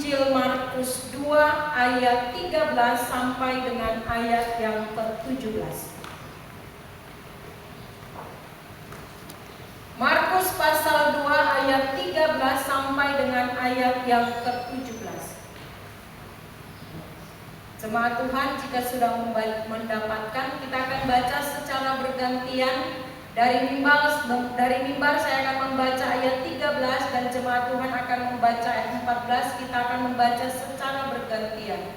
Injil Markus 2 ayat 13 sampai dengan ayat yang ke-17. Markus pasal 2 ayat 13 sampai dengan ayat yang ke-17. Jemaat Tuhan, jika sudah mendapatkan, kita akan baca secara bergantian. Dari mimbar saya akan membaca ayat 13 dan jemaat Tuhan akan membaca ayat 14. Kita akan membaca secara bergantian.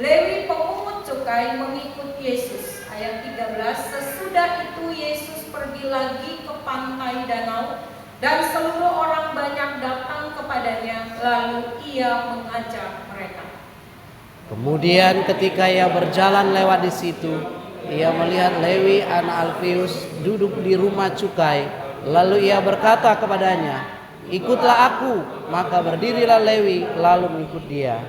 Lewi pemungut cukai mengikut Yesus. Ayat 13. Sesudah itu Yesus pergi lagi ke pantai danau dan seluruh orang banyak datang kepadanya, lalu ia mengajar mereka. Kemudian ketika ia berjalan lewat di situ, ia melihat Lewi anak Alfeus duduk di rumah cukai. Lalu ia berkata kepadanya, "Ikutlah aku." Maka berdirilah Lewi lalu mengikut dia.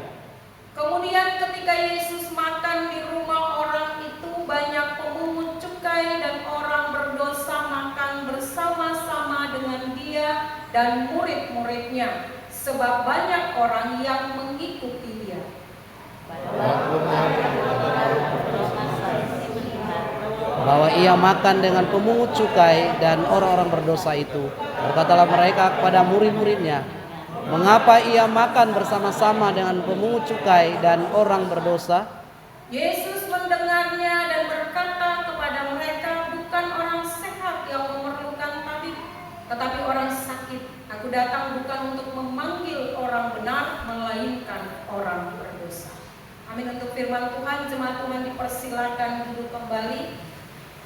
Kemudian ketika Yesus makan di rumah orang itu, banyak pemungut cukai dan orang berdosa makan bersama-sama dengan dia dan murid-muridnya, sebab banyak orang yang mengikuti dia. Bahwa ia makan dengan pemungut cukai dan orang-orang berdosa itu. Berkatalah mereka kepada murid-muridnya, "Mengapa ia makan bersama-sama dengan pemungut cukai dan orang berdosa?" Yesus mendengarnya dan berkata kepada mereka, "Bukan orang sehat yang memerlukan tabib, tetapi orang sakit. Aku datang bukan untuk memanggil orang benar, melainkan orang berdosa." Amin. Untuk firman Tuhan, jemaat Tuhan dipersilakan duduk kembali.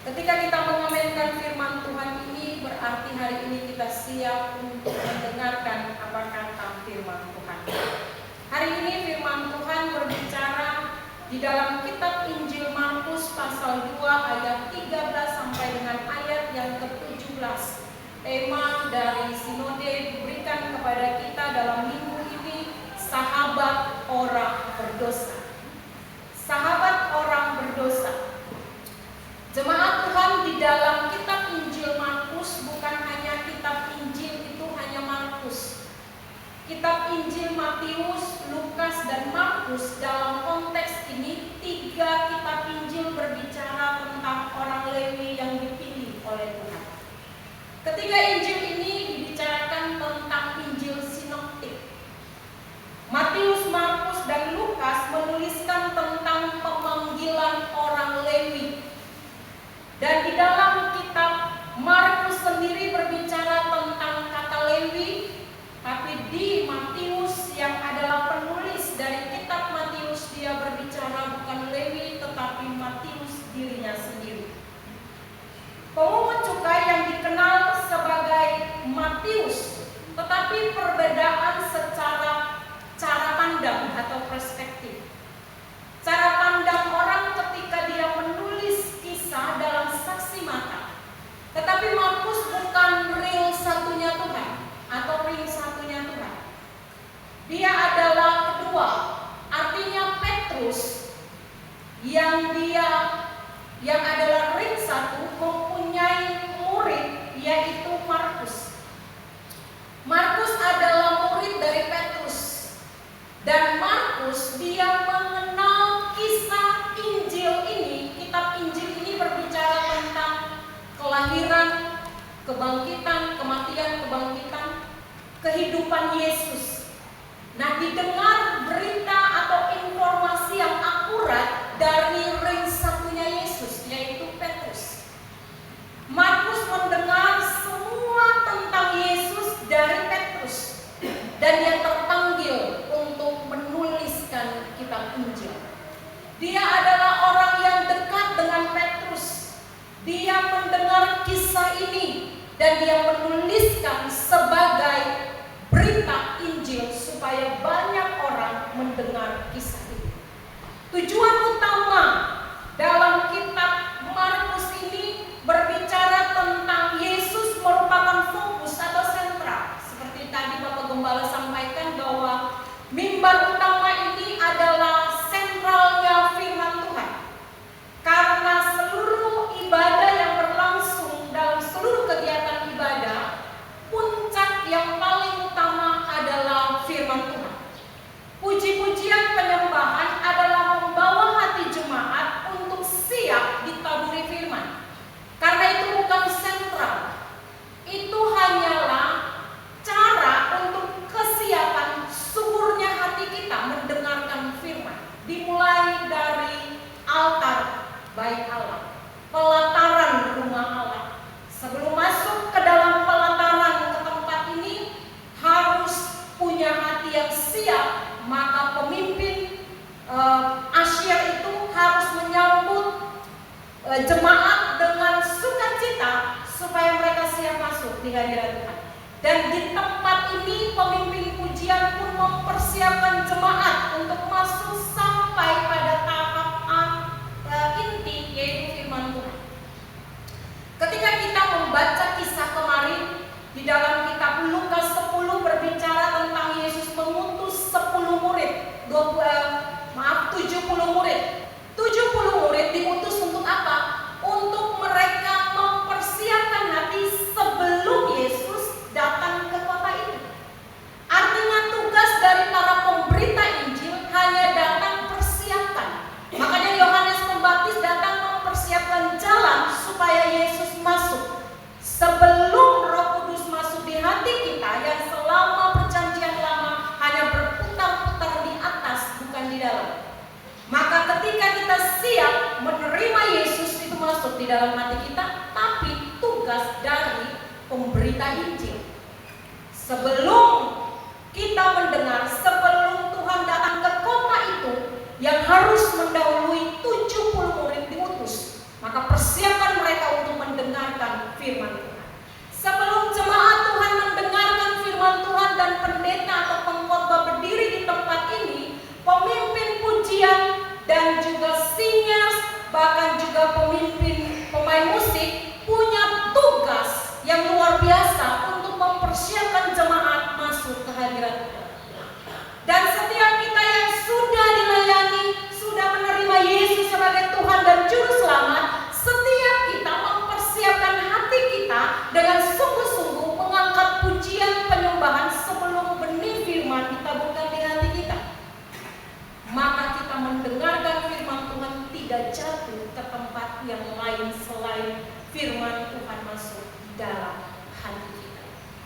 Ketika kita mengamenkan firman Tuhan ini, berarti hari ini kita siap untuk mendengarkan apa kata firman Tuhan. Hari ini firman Tuhan berbicara di dalam kitab Injil Markus pasal 2 ayat 13 sampai dengan ayat yang ke-17. Tema dari sinode diberikan kepada kita dalam minggu ini, sahabat orang berdosa. Sahabat orang berdosa. Jemaat Tuhan, di dalam kitab Injil Markus, bukan hanya kitab Injil itu hanya Markus. Kitab Injil Matius, Lukas, dan Markus dalam konteks ini, 3 kitab Injil berbicara tentang orang Lewi yang dipilih oleh Tuhan. Ketiga Injil ini dibicarakan tentang Injil sinoptik. Matius, Markus, dan Lukas menuliskan tentang pemanggilan orang Lewi. Dan di dalam kitab Markus sendiri berbicara tentang kata Lewi, tapi di Matius yang adalah penulis dari kitab Matius, dia berbicara bukan Lewi tetapi Matius dirinya sendiri. Pemungut cukai yang dikenal sebagai Matius, tetapi perbedaan secara cara pandang atau perspektif. Cara pandang orang ketika dia menulis kisah dalam saksi mata. Tetapi Markus bukan real satunya Tuhan atau real satunya Tuhan. Dia adalah kedua, artinya Petrus yang adalah real satu mempunyai murid yaitu Markus. Markus adalah murid dari Petrus. Dan Markus dia mengenal kisah Injil ini, kitab Injil ini berbicara tentang kelahiran, kebangkitan, kematian, kebangkitan, kehidupan Yesus. Nah, didengar berita atau informasi yang akurat dari ring satunya Yesus, yaitu Petrus. Markus mendengar semua tentang Yesus dari Petrus. Dan dia terpanggil untuk menuliskan kitab Injil. Dia adalah orang yang dekat dengan Petrus. Dia mendengar kisah ini dan dia menuliskan sebagai berita Injil supaya banyak orang mendengar kisah ini. Tujuan utama dalam kitab Markus ini berbicara tentang Yesus merupakan fokus atau sentral. Seperti tadi Bapak Gembala sampaikan bahwa mimbar utama ini adalah sentralnya firman Tuhan. Karena seluruh ibadah yang berlangsung dalam seluruh kegiatan ibadah, puncak yang paling utama adalah firman Tuhan. Puji-pujian penyembahan adalah membawa hati jemaat untuk siap ditaburi firman. Karena itu bukan sentral. Itu hanyalah cara untuk kesiapan suburnya hati kita mendengarkan firman. Dimulai dari altar bait Allah, pelataran rumah Allah. Sebelum masuk ke dalam pelataran ke tempat ini harus punya hati yang siap. Maka pemimpin asyir itu harus menyambut jemaat dengan sukacita supaya mereka siap masuk di hadirat Tuhan. Dan di tempat ini pemimpin pujian pun mempersiapkan jemaat untuk masuk sampai pada tahap inti, yaitu firman Tuhan. Ketika kita membaca kisah kemarin di dalam kitab Lukas 10 berbicara tentang Yesus mengutus 10 murid, 70 murid. 70 murid diutus untuk apa? Untuk mereka mempersiapkan hati sebelum Yesus datang ke kota itu. Artinya tugas dari para pemberita Injil hanya datang persiapkan. Makanya Yohanes Pembaptis datang mempersiapkan jalan supaya Yesus masuk. Sebelum Roh Kudus masuk di hati kita yang selama perjanjian lama hanya berputar-putar di atas, bukan di dalam. Maka ketika kita siap menerima Yesus itu masuk di dalam hati kita, tapi tugas dari pemberita Injil. Sebelum kita mendengar, sebelum Tuhan datang ke kota itu yang harus mendahului 70 murid diutus, maka persiapan mereka untuk mendengarkan firman Tuhan. Sebelum jemaat Tuhan mendengarkan firman Tuhan dan pendeta atau pengkhotbah berdiri di tempat ini, pemimpin pujian dan juga singers, bahkan juga pemain musik punya tugas yang luar biasa untuk mempersiapkan jemaat masuk ke hadirat Tuhan. Dan setiap kita yang sudah dilayani, sudah menerima Yesus sebagai Tuhan dan Juru Selamat, setiap kita mempersiapkan hati kita dengan sungguh-sungguh mengangkat pujian penyembahan sebelum benih firman ditaburkan di hati kita. Maka kita mendengarkan firman Tuhan tidak jatuh ke tempat yang lain selain firman Tuhan masuk di dalam hati kita.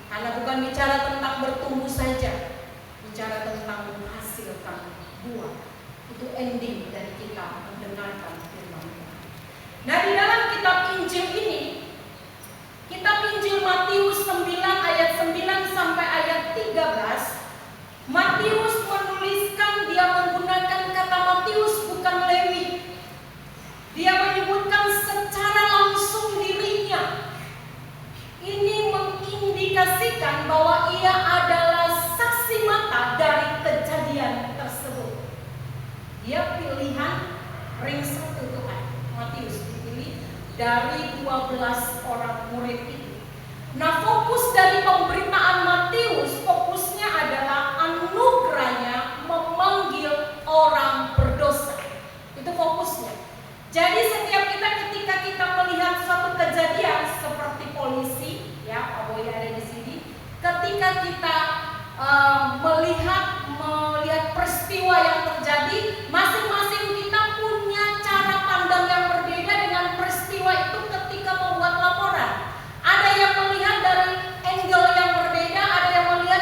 Karena bukan bicara tentang bertumbuh saja, bicara tentang menghasilkan buah. Itu ending dari kita mendengarkan firman Tuhan. Nah, di dalam kitab Injil ini, kitab Injil Matius 9 ayat 9 sampai ayat 13, Matius menuliskan, dia menggunakan kata Matius bukan Lewi. Dia menyebutkan secara langsung dirinya. Ini mengindikasikan bahwa ia adalah saksi mata dari kejadian tersebut. Dia pilihan ring 1 Tuhan. Matius dipilih dari 12 orang murid itu. Nah, fokus dari pemberitaan Matius, fokusnya adalah anugerahnya memanggil orang berdosa. Itu fokusnya. Jadi setiap kita ketika kita melihat suatu kejadian seperti polisi, ya Pak Boy ada di sini, ketika kita melihat peristiwa yang terjadi, masing-masing kita punya cara pandang yang berbeda dengan peristiwa itu ketika membuat laporan. Ada yang melihat dari angle yang berbeda, ada yang melihat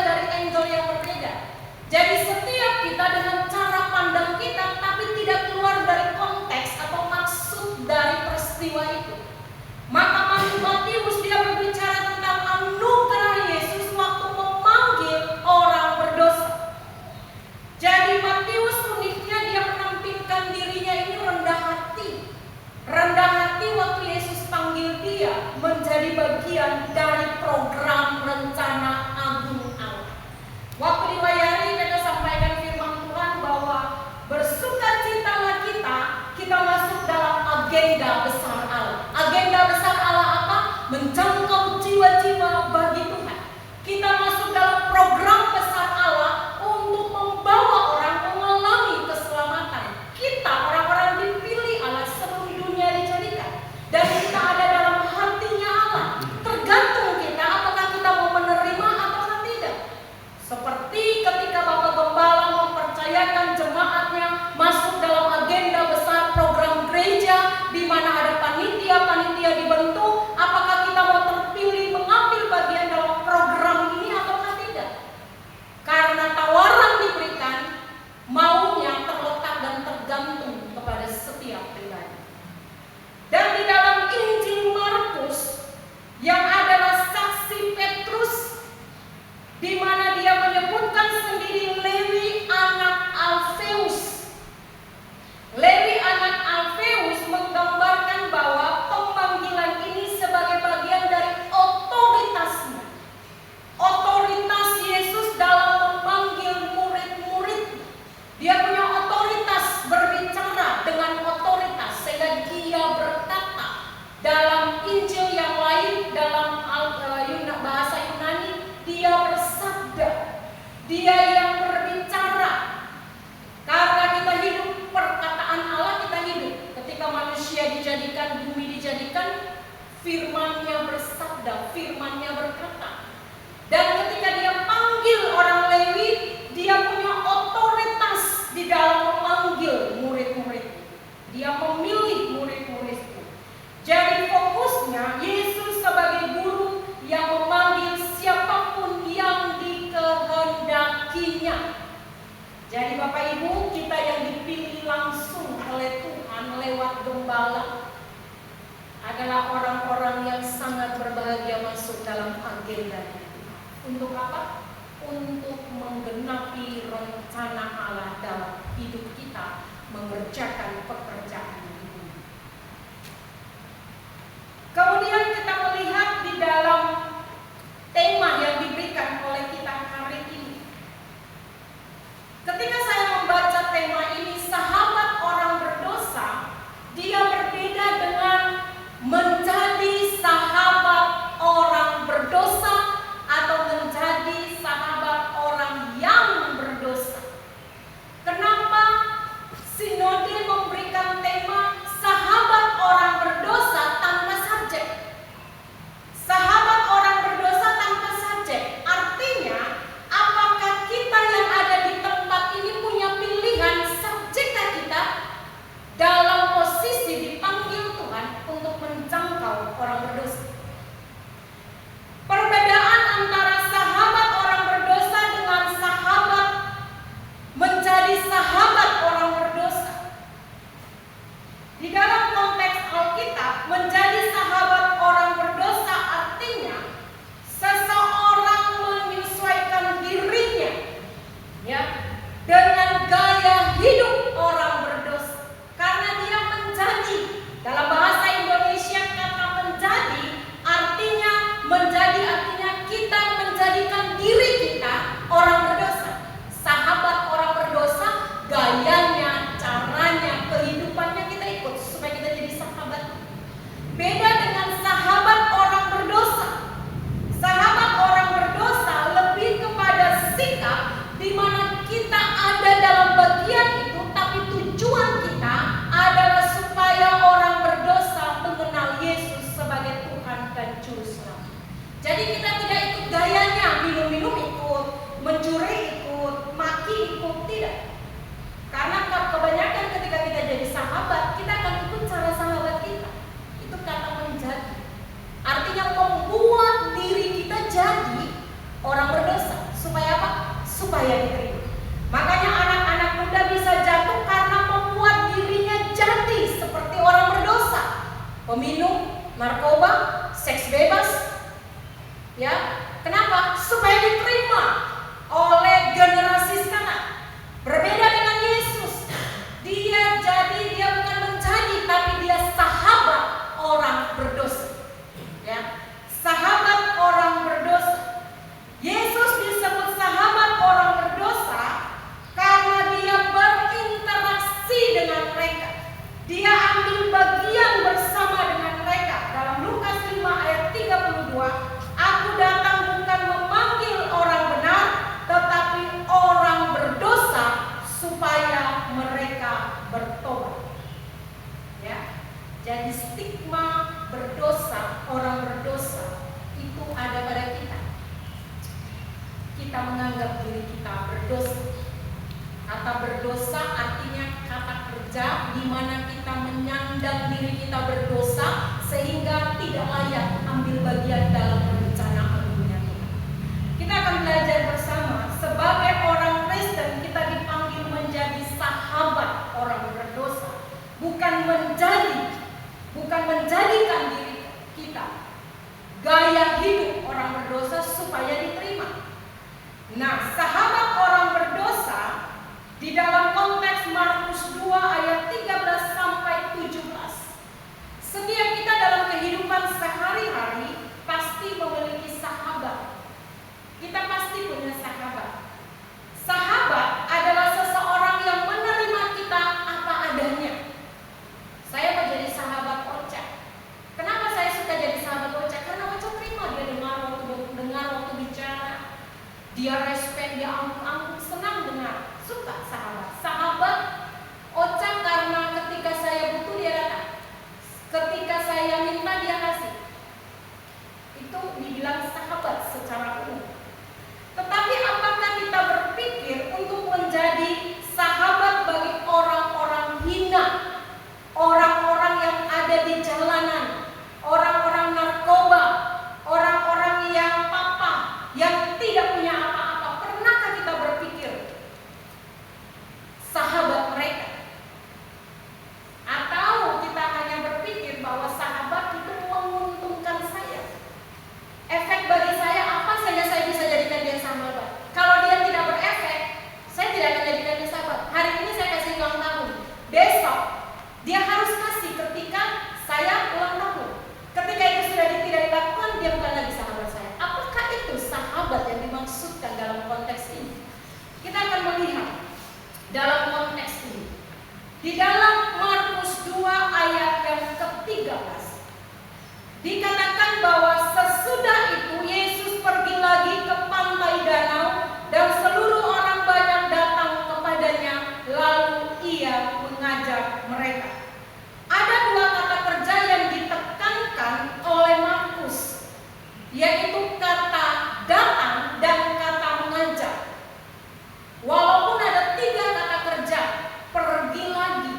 Jadi Bapak Ibu, kita yang dipilih langsung oleh Tuhan lewat gembala adalah orang-orang yang sangat berbahagia masuk dalam agenda. Untuk apa? Untuk menggenapi rencana Allah dalam hidup kita, mengerjakan pekerjaan ini. Kemudian kita melihat di dalam tema yang diberikan oleh kita hari ini. Ketika saya membaca tema ini, sahabat orang berdosa, dia berbeda dengan menjadi sahabat orang berdosa atau menjadi sahabat orang yang berdosa. Kenapa sinode memberikan tema sahabat orang berdosa tanpa subjek? Sahabat orang berdosa tanpa subjek artinya, apakah kita yang ada di tempat ini punya pilihan subjek kita dalam posisi dipanggil Tuhan untuk menjangkau orang berdosa? Perbedaan antara sahabat orang berdosa dengan sahabat menjadi sahabat orang berdosa. Di dalam konteks Alkitab, menjadi sahabat orang berdosa artinya seseorang menyesuaikan dirinya ya dengan gaya hidup orang berdosa. Karena dia menjadi, dalam bahasa Indonesia kata menjadi artinya kita menjadikan diri kita orang berdosa. Sahabat orang berdosa, gayanya, caranya, kehidupannya kita ikut supaya kita jadi sahabat. Beda dengan sahabat orang berdosa. Sahabat orang berdosa lebih kepada sikap di mana kita ada dalam bagian itu, tapi tujuan kita adalah supaya orang berdosa mengenal Yesus sebagai Tuhan dan Juru Selamat. Jadi kita tidak ikut gayanya, minum-minum ikut, mencuri ikut, maki ikut, tidak. Karena kebanyakan ketika kita jadi sahabat, kita akan ikut cara sahabat kita. Itu kata menjadi. Artinya membuat diri kita jadi orang berdosa. Supaya apa? Supaya diterima. Makanya anak-anak muda bisa jatuh karena membuat dirinya jadi seperti orang berdosa. Peminum, narkoba, seks bebas. Ya, kenapa? Supaya diterima oleh generasi sekarang. Berbeda dengan Yesus. Dia bukan menjadi, tapi dia sahabat orang berdosa. Ya, sahabat orang berdosa. Yesus disebut sahabat orang berdosa karena dia berinteraksi dengan mereka. Dia ambil bagian bersama dengan mereka. Dalam Lukas 5 ayat 32, Aku datang bukan memanggil orang benar, tetapi orang berdosa supaya mereka bertobat. Ya, jadi stigma berdosa, orang berdosa itu ada pada kita. Kita menganggap diri kita berdosa. Kata berdosa artinya kata kerja di mana kita menyandang diri kita berdosa sehingga tidak layak ambil bagian dalam rencana agungnya Tuhan. Kita akan belajar bersama. Sebagai orang Kristen kita dipanggil menjadi sahabat orang berdosa, bukan menjadikan diri kita gaya hidup orang berdosa supaya diterima. Nah, sahabat orang berdosa di dalam konteks Markus 2 ayat 13 sampai 17. Setiap kita dalam kehidupan sehari-hari pasti memiliki sahabat. Kita pasti punya Di dalam Markus 2 ayat yang ke-13 dikatakan bahwa sesudah itu Yesus pergi lagi ke pantai danau dan seluruh orang banyak datang kepadanya, lalu ia mengajar mereka. Ada dua kata kerja yang ditekankan oleh Markus, yaitu kata datang dan kata mengajar. Walaupun ada tiga kata kerja, pergi lagi.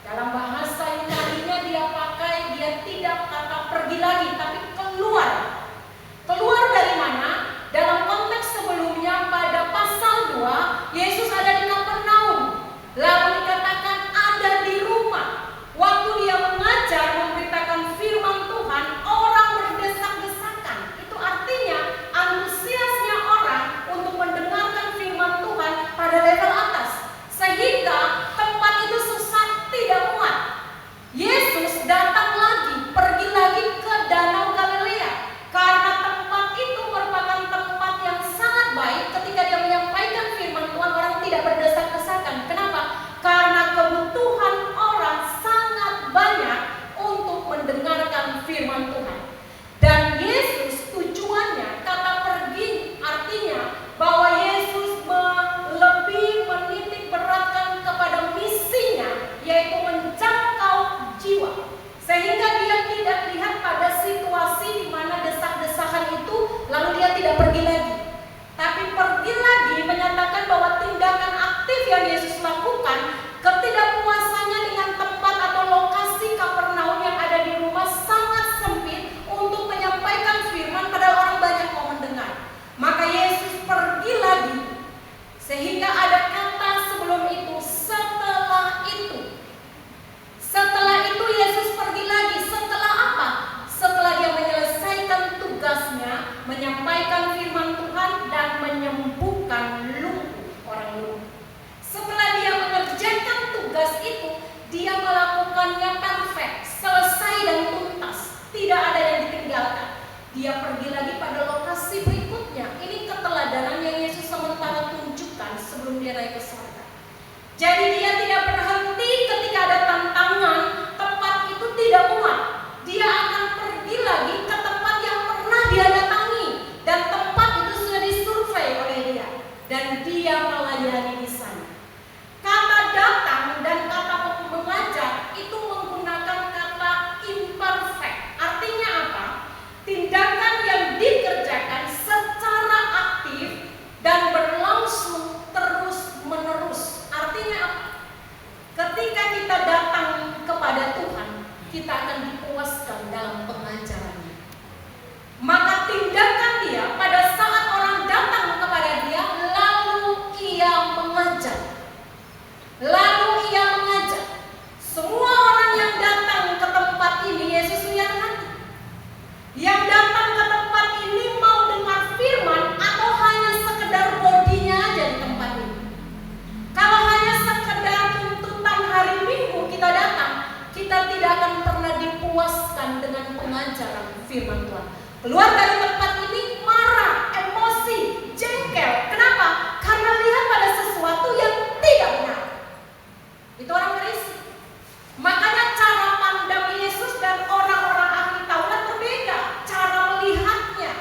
Dalam bahasa Yunani-nya dia tidak kata pergi lagi, tapi keluar. Keluar dari mana? Dalam konteks sebelumnya pada pasal 2, Yesus ada di Kapernaum. Lalu dikatakan ada di rumah. Waktu dia mengajar, memberitakan firman Tuhan, orang berdesak-desakan. Itu artinya antusiasnya orang untuk mendengarkan firman Tuhan pada level atas. Sehingga tempat itu susah, tidak muat. Yesus datang lagi, pergi lagi ke Danau Galilea. Karena tempat itu merupakan tempat yang sangat baik ketika dia menyampaikan firman Tuhan, orang tidak berdesak-desakan. Kenapa? Karena kebutuhan orang sangat banyak untuk mendengarkan firman Tuhan. Dan Yesus tujuannya, kata pergi artinya bahwa Yesus lebih menitik beratkan kepada misinya, yaitu menjangkau jiwa. Sehingga dia tidak lihat pada situasi di mana desak-desakan itu lalu dia tidak pergi lagi. Tapi pergi lagi menyatakan bahwa tindakan aktif yang Yesus lakukan, ketidakpuasannya dengan tempat atau lokasi Kapernaum yang ada di rumah sangat sempit untuk menyampaikan firman pada orang banyak mau mendengar. Maka Yesus pergi lagi. Sehingga ada kata sebelum itu, setelah itu. Setelah itu Yesus pergi lagi. Setelah apa? Setelah dia menyelesaikan tugasnya, menyampaikan firman Tuhan dan menyembuhkan orang lumpuh. Setelah dia mengerjakan tugas itu, dia melakukannya perfect, selesai dan tuntas. Tidak ada yang ditinggalkan. Dia pergi lagi pada lokasi berikutnya. Ini keteladanan yang Yesus sementara tunjukkan sebelum dia naik ke surga. Jadi dia tidak berhenti ketika ada tantangan, tempat itu tidak muat. Dia akan pergi lagi ke tempat yang pernah dia datangi. Dan tempat itu sudah disurvei oleh dia. Dan dia melayani di sana. Kata datang dan kata mengajar itu menggunakan kata imperfect. Artinya apa? Tindakan yang dikerjakan secara aktif dan berlangsung terus-menerus. Artinya apa? Ketika kita datang kepada Tuhan, kita akan dipuaskan dalam pengajarannya. Maka tindakan dia pada saat orang datang kepada dia, lalu ia mengajar. Lalu ia mengajar. Semua orang yang datang ke tempat ini, Yesus lihat hati. Yang datang ke tempat ini mau dengar firman atau hanya sekedar bodinya aja di tempat ini. Kalau hanya sekedar tuntutan hari Minggu kita datang, kita tidak akan pernah dipuaskan dengan pengajaran firman Tuhan. Keluar dari tempat ini marah, emosi, jengkel. Kenapa? Karena lihat pada sesuatu yang tidak benar. Itu orang Farisi. Makanya cara pandang Yesus dan orang-orang ahli Taurat berbeda. Cara melihatnya.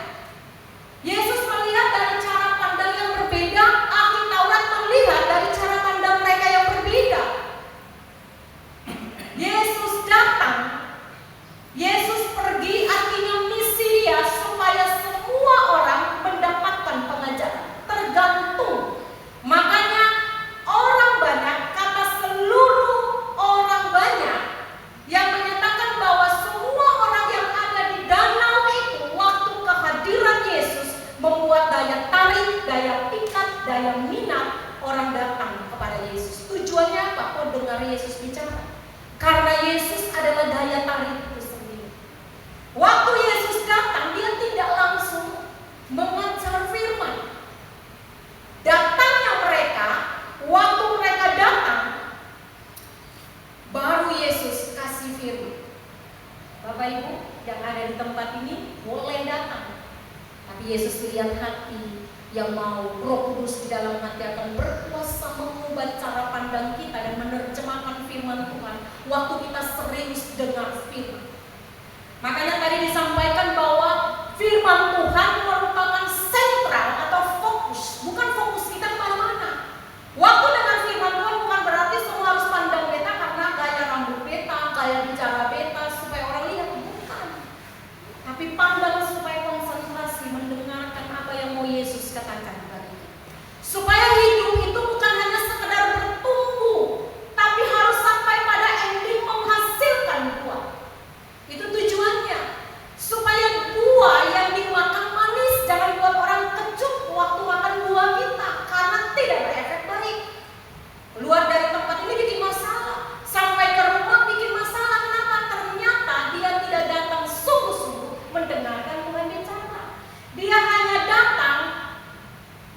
Yesus melihat dari cara pandang yang berbeda. Ahli Taurat melihat dari cara pandang mereka yang berbeda. Yesus datang. Yesus pergi artinya misi dia supaya firman Tuhan waktu kita serius dengar firman. Makanya tadi disampaikan bahwa firman Tuhan merupakan sentral atau fokus, bukan fokus kita kemana-mana. Waktu dengar firman Tuhan bukan berarti semua harus pandang beta karena gaya rambut beta, gaya bicara beta supaya orang lihat, bukan. Tapi pandang supaya konsentrasi mendengarkan apa yang mau Yesus katakan tadi. Supaya hidup itu bukan hanya sekedar bertumbuh, tapi harus sampai pada ending menghasilkan buah. Itu tujuannya. Supaya buah yang dimakan manis, jangan buat orang kecut waktu makan buah kita, karena tidak berefek baik. Keluar dari tempat ini bikin masalah, sampai ke rumah bikin masalah. Kenapa? Ternyata dia tidak datang sungguh-sungguh mendengarkan Tuhan bicara. Dia hanya datang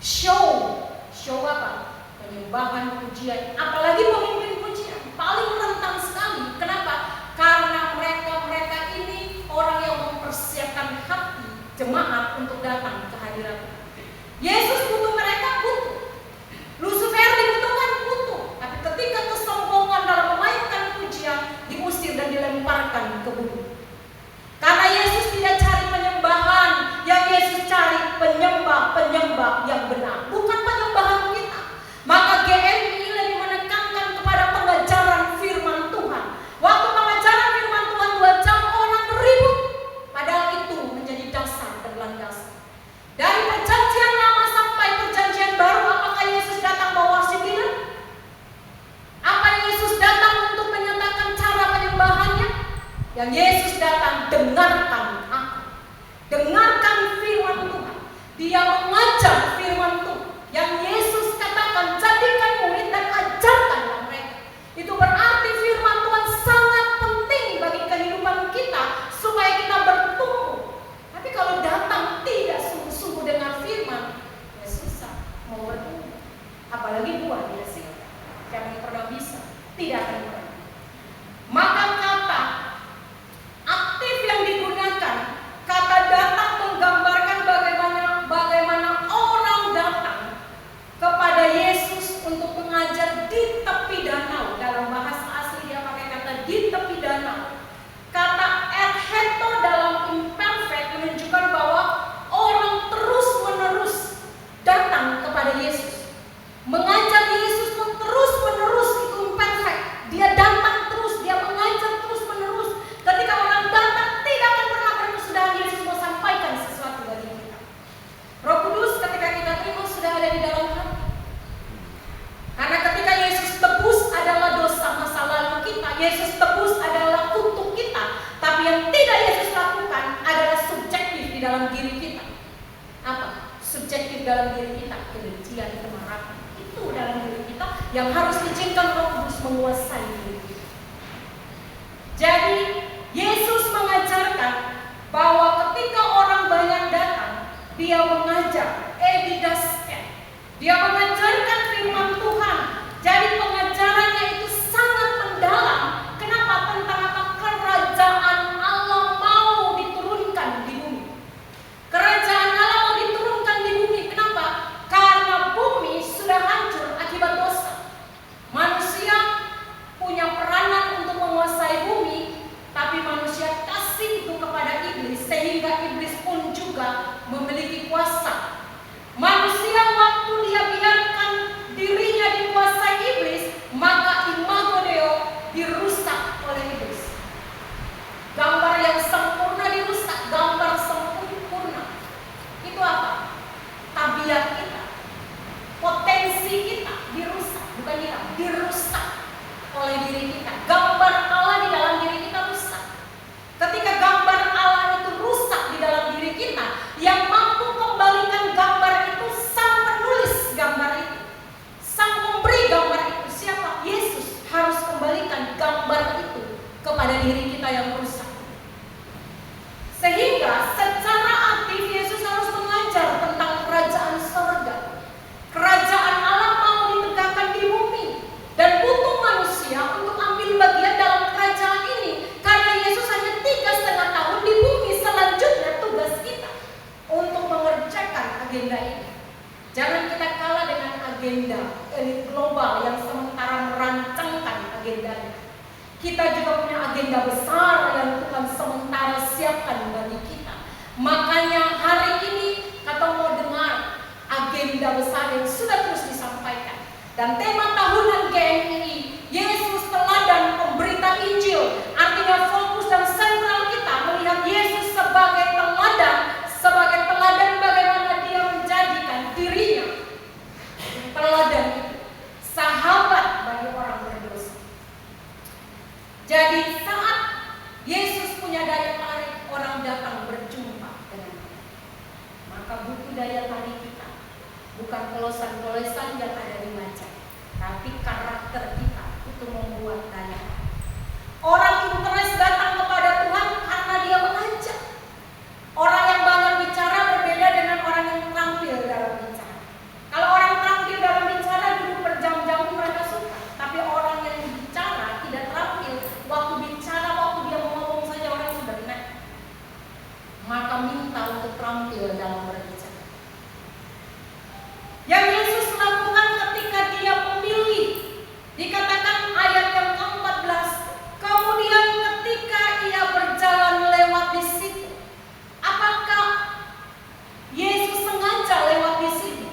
show apa? Penyembahan, pujian, apalagi pemimpin pujian paling rentan sekali. Kenapa? Karena mereka ini orang yang mempersiapkan hati jemaat untuk datang ke hadirat Tuhan. Yesus butuh mereka, butuh. Lucifer dibutuhkan, butuh. Tapi ketika kesombongan dalam memainkan pujian, diusir dan dilemparkan ke bumi. Karena Yesus tidak cari penyembahan, yang Yesus cari penyembah-penyembah yang benar, bukan penyembahan kita. Maka GMI lebih menekankan kepada pengajaran firman Tuhan. Waktu pengajaran firman Tuhan 2 jam orang ribut, padahal itu menjadi dasar dan landasan. Dari perjanjian lama sampai perjanjian baru, apakah Yesus datang bawa sembilan? Apa Yesus datang untuk menyatakan cara penyembahannya? Yang Yesus datang, dengarkan aku. Dengarkan firman Tuhan. Dia mengajar firman Tuhan. Yang Yesus katakan, jadikan murid dan ajarkanlah mereka. Itu berarti firman Tuhan sangat penting bagi kehidupan kita supaya kita bertumbuh. Tapi kalau datang tidak sungguh-sungguh dengan firman, ya susah mau bertumbuh. Apalagi buah dihasilkan. Jangan pernah bisa, tidak akan pernah. Maka kata aktif yang digunakan, kata datang menggambarkan bagaimana orang datang kepada Yesus untuk mengajar di tepi danau. Dalam bahasa asli dia pakai kata di tepi danau. Kata erheto dalam imperfect menunjukkan bahwa orang terus-menerus datang kepada Yesus. Mengajar Yesus terus-menerus itu imperfect. Dia datang terus, dia mengajar terus-menerus. Ketika orang datang tidak akan pernah berkesudahan Yesus mau sampaikan sesuatu bagi kita. Roh Kudus ketika kita terima sudah ada di dalam hati. Karena ketika Yesus tebus adalah dosa masa lalu kita, Yesus tebus adalah kutuk kita. Tapi yang tidak Yesus lakukan adalah subjektif di dalam diri kita. Apa? Subjektif dalam diri kita, kebencian, kemarahan. Itu dalam diri kita yang harus izinkan Roh Kudus menguasai diri kita. Jadi Yesus mengajarkan bahwa ketika orang banyak datang, dia mengajar, didaskan. Dia mengajarkan firman Tuhan. Jadi pengajarannya itu sangat mendalam. Kenapa? Tentang apa? Kerajaan Allah mau diturunkan di bumi. Kerajaan Allah mau diturunkan di bumi. Kenapa? Karena bumi sudah hancur akibat dosa. Manusia punya peranan untuk menguasai bumi, tapi manusia kasih itu kepada iblis, sehingga iblis pun juga memiliki kuasa. Manusia waktu dia biarkan dirinya dikuasai iblis, maka imago Deo dirusak oleh iblis. Gambar yang sempurna dirusak, gambar sempurna. Itu apa? Tabiat kita, potensi kita dirusak, bukan kita, dirusak oleh diri kita. Gambar Allah di dalam diri kita rusak. Ketika gambar Allah itu rusak di dalam diri kita, yang mampu kembalikan gambar itu sang penulis gambar itu, sang pemberi gambar itu. Siapa? Yesus harus kembalikan gambar itu kepada diri kita yang rusak. Sehingga secara aktif Yesus harus mengajar tentang kerajaan surga. Kerajaan Allah mau ditegakkan di bumi dan butuh manusia untuk ambil bagian dalam kerajaan ini. Karena Yesus hanya 3,5 tahun di bumi, selanjutnya tugas kita untuk mengerjakan agenda ini. Jangan kita kalah dengan agenda elit global yang sementara merancangkan agendanya. Kita juga punya agenda besar yang Tuhan sementara siapkan bagi kita. Makanya hari ini kata mau dengar agenda besar yang sudah terus disampaikan. Dan tema tahunan GMI, Yesus teladan pemberita Injil. Artinya fokus dan sentral kita melihat Yesus sebagai teladan bagaimana dia menjadikan dirinya teladan itu, sahabat bagi orang berdosa. Jadi saat Yesus punya daya tarik, orang datang berjumpa dengan dia. Maka butuh daya tarik kita, bukan kolosan-kolosan yang ada di wajah, tapi karakter kita itu membuat daya tarik. Orang interest datang kepada Tuhan karena dia mengajak. Orang yang banyak bicara berbeda dengan orang yang terampil dalam bicara. Kalau orang terampil dalam bicara duduk berjam-jam mereka suka, tapi orang yang bicara tidak terampil, waktu bicara, waktu dia ngomong saja orang sudah naik. Maka minta untuk terampil dalam berbicara. Yang Yesus lakukan ketika dia memilih, dikatakan ayat yang ke-14, kemudian ketika ia berjalan lewat di situ. Apakah Yesus sengaja lewat di situ?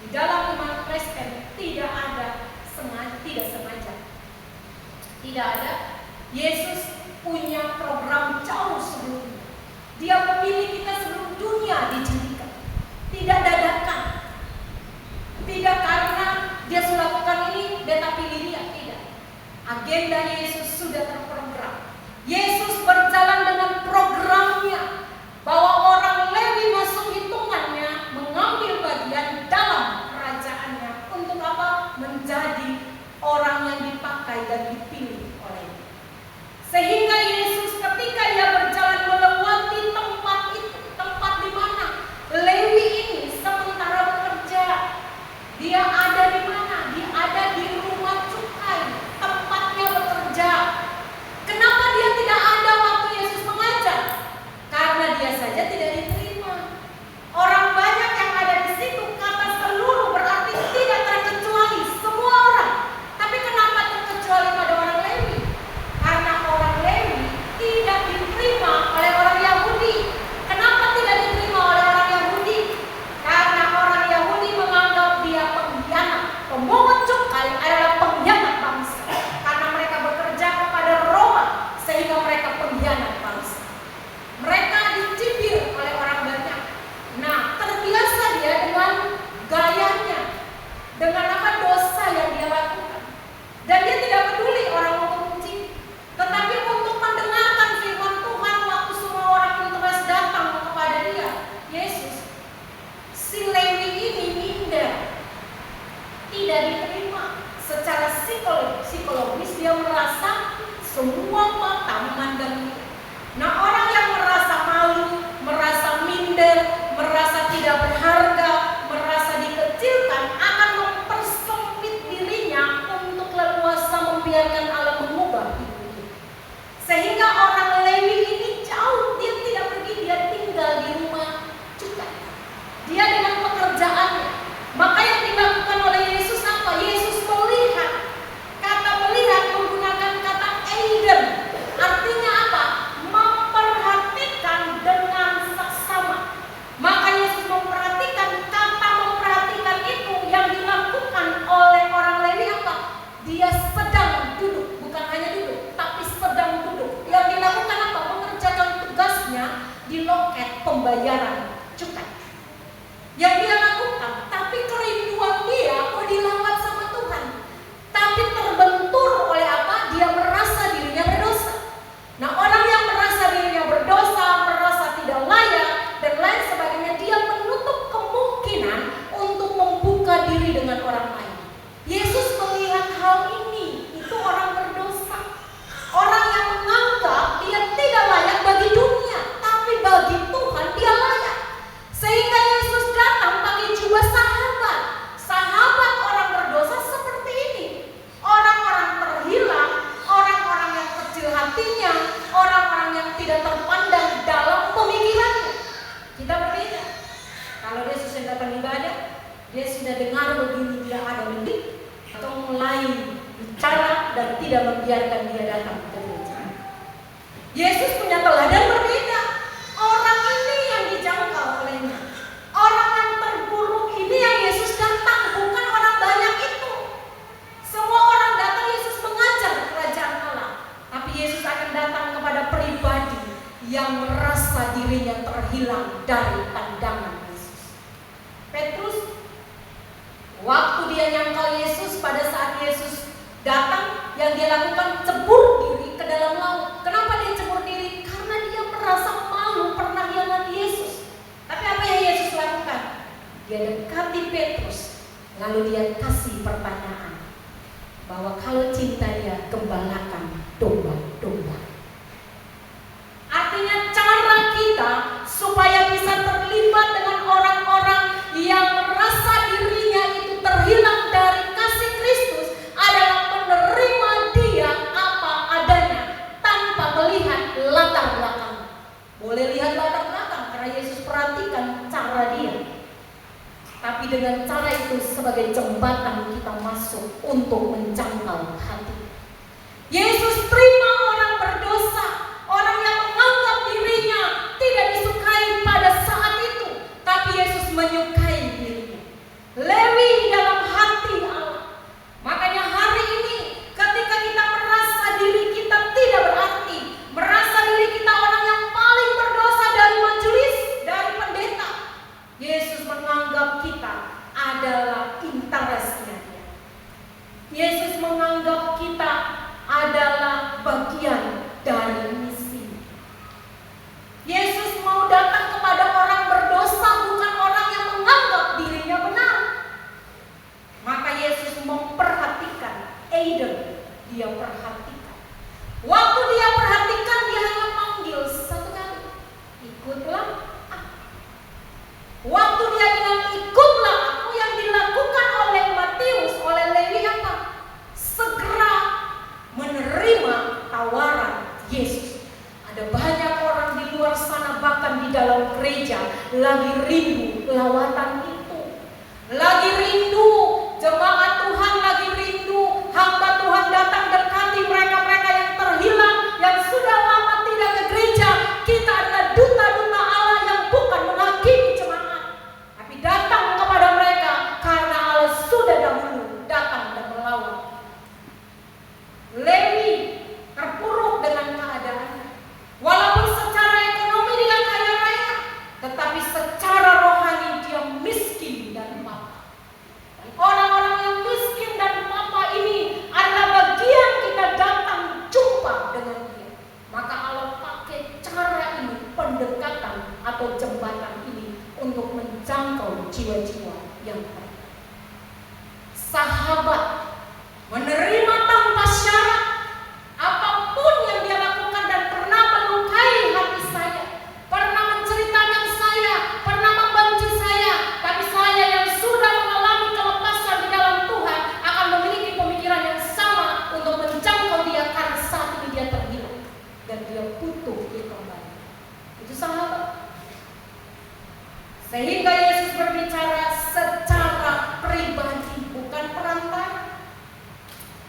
Di dalam iman Kristen tidak ada tidak sengaja. Tidak ada. Yesus punya program jauh sebelumnya. Dia memilih kita sebelum dunia dijadikan. Tidak dadakan. Tidak karena dia sudah lakukan ini, tetapi dia tidak. Agenda Yesus sudah terprogram. Yesus berjalan dengan programnya, bahwa orang Lewi masuk hitungannya, mengambil bagian dalam kerajaannya. Untuk apa? Menjadi orang yang dipakai dan dipilih olehnya. Sehingga Yesus ketika ia berjalan melewati tempat itu, tempat di mana Lewi ini sementara bekerja. Dia ada di mana? Dia ada di rumah cukai, tempatnya bekerja. Kenapa dia tidak ada waktu Yesus mengajar? Karena dia saja tidak diterima. Orang banyak yang ada di situ, kata seluruh berarti tidak terkecuali, semua orang. Tapi kenapa terkecuali pada orang Lewi? Karena orang Lewi tidak diterima oleh orang Yahudi. Kenapa tidak diterima oleh orang Yahudi? Karena orang Yahudi menganggap dia pengkhianat. Pemungut cukai adalah pengkhianat bangsa. Karena mereka bekerja kepada Roma, sehingga mereka pengkhianat bangsa. Mereka dicibir oleh orang banyak. Nah, terbiasa dia dengan gayanya, dengan apa dosa yang dia lakukan. Dan dia tidak peduli orang mau memuji. Tetapi untuk mendengarkan firman Tuhan waktu semua orang interest datang kepada dia, Yesus, si Lewi ini minder, tidak diterima. Secara psikologis dia merasa semua mata memandang dia. Nah, orang yang merasa malu, merasa minder, merasa tidak berharga, merasa dikecilkan, akan mempersempit dirinya untuk leluasa membiarkan Allah mengubah hidupnya. Sehingga orang Lewi ini jauh, dia tidak pergi, dia tinggal di rumah cukai. Dia dengan pekerjaannya. Maka yang dilakukan oleh Yesus apa? Yesus melihat. Kata melihat menggunakan kata eiden. Artinya apa? Memperhatikan tidak membiarkan dia datang ke gereja. Yesus punya teladan berbeda. Orang ini yang dijangkau olehnya, orang yang terburuk ini yang Yesus datang, bukan orang banyak itu. Semua orang datang Yesus mengajar kerajaan Allah, tapi Yesus akan datang kepada pribadi yang merasa dirinya terhilang dari pandangan Yesus. Petrus, waktu dia nyangkal Yesus, pada saat Yesus datang, yang dia lakukan cebur diri ke dalam laut. Kenapa dia cebur diri? Karena dia merasa malu pernah hianati Yesus. Tapi apa yang Yesus lakukan? Dia dekati Petrus, lalu dia kasih pertanyaan bahwa kalau cinta dia, gembalakan domba-domba. Artinya cara kita supaya bisa terlibat dengan orang-orang yang merasa dirinya itu terhilang dari kasih Kristus adalah menerima dia apa adanya tanpa melihat latar belakang. Boleh lihat latar belakang karena Yesus perhatikan cara dia. Tapi dengan cara itu sebagai jembatan kita masuk untuk menjangkau hati. Yesus terima orang berdosa, orang yang menganggap dirinya tidak disukai pada saat itu, tapi Yesus menyukai dirinya. Lewi dalam hati Allah. Makanya hari ini ketika kita merasa diri kita tidak berarti, merasa diri kita orang yang paling berdosa dari majelis, dari pendeta, Yesus menganggap kita adalah interestnya dia. Yesus menganggap kita adalah bagian dari misi. Yesus mau datang kepada orang berdosa, bukan orang yang menganggap dirinya benar. Maka Yesus memperhatikan Aiden, dia perhatikan. Waktu dia perhatikan, dia hanya panggil satu kali, ikutlah aku. Waktu dia bilang ikutlah aku, yang dilakukan oleh Matius, oleh Lewi apa? Segera menerima tawaran Yesus. Ada banyak orang di luar sana, bahkan di dalam gereja, lagi rindu lawatan itu. Lagi rindu jemaat Tuhan, lagi rindu hamba Tuhan datang dekati mereka-mereka yang terhilang, yang sudah lama tidak ke gereja. Kita adalah duta-duta Allah yang bukan menghakimi jemaat, tapi datang kepada mereka karena Allah sudah dahulu datang dan melawat. Lewi terpuruk dengan keadaannya. Walaupun secara ekonomi dia kaya raya, tetapi secara rohani dia miskin dan papa. Dan orang-orang yang miskin dan papa ini adalah bagian kita datang jumpa dengan dia. Maka Allah pakai cara ini, pendekatan atau jembatan ini untuk menjangkau jiwa-jiwa yang baik. Sahabat menerima tanpa syarat apapun yang dia lakukan dan pernah melukai hati saya, pernah menceritakan saya, pernah membenci saya, tapi saya yang sudah mengalami kelepasan di dalam Tuhan akan memiliki pemikiran yang sama untuk menjangkau dia karena saat ini dia terhilang dan dia butuh dia kembali. Itu sahabat. Sehingga Yesus berbicara secara pribadi, bukan perantara.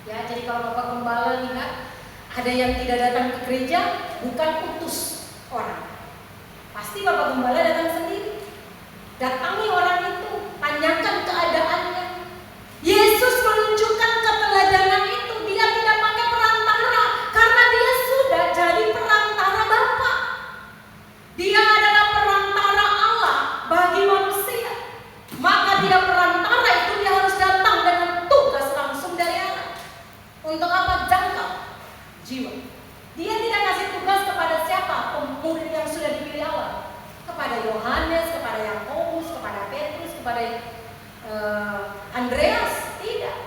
Ya, jadi kalau Bapak Gembala lihat ada yang tidak datang ke gereja, bukan utus orang. Pasti Bapak Gembala datang sendiri. Datangi orang itu, tanyakan keadaannya. Yesus menunjukkan keteladanan itu. Dia tidak pakai perantara karena dia sudah jadi perantara Bapa. Dia adalah perantara Allah bagi manusia. Maka dia perantara itu, dia harus datang dengan tugas langsung dari Allah. Untuk apa? Jangkau jiwa. Dia tidak kasih tugas kepada siapa? Pemurid yang sudah dipilih Allah. Kepada Yohanes, kepada Yakobus, kepada Petrus, kepada Andreas. Tidak.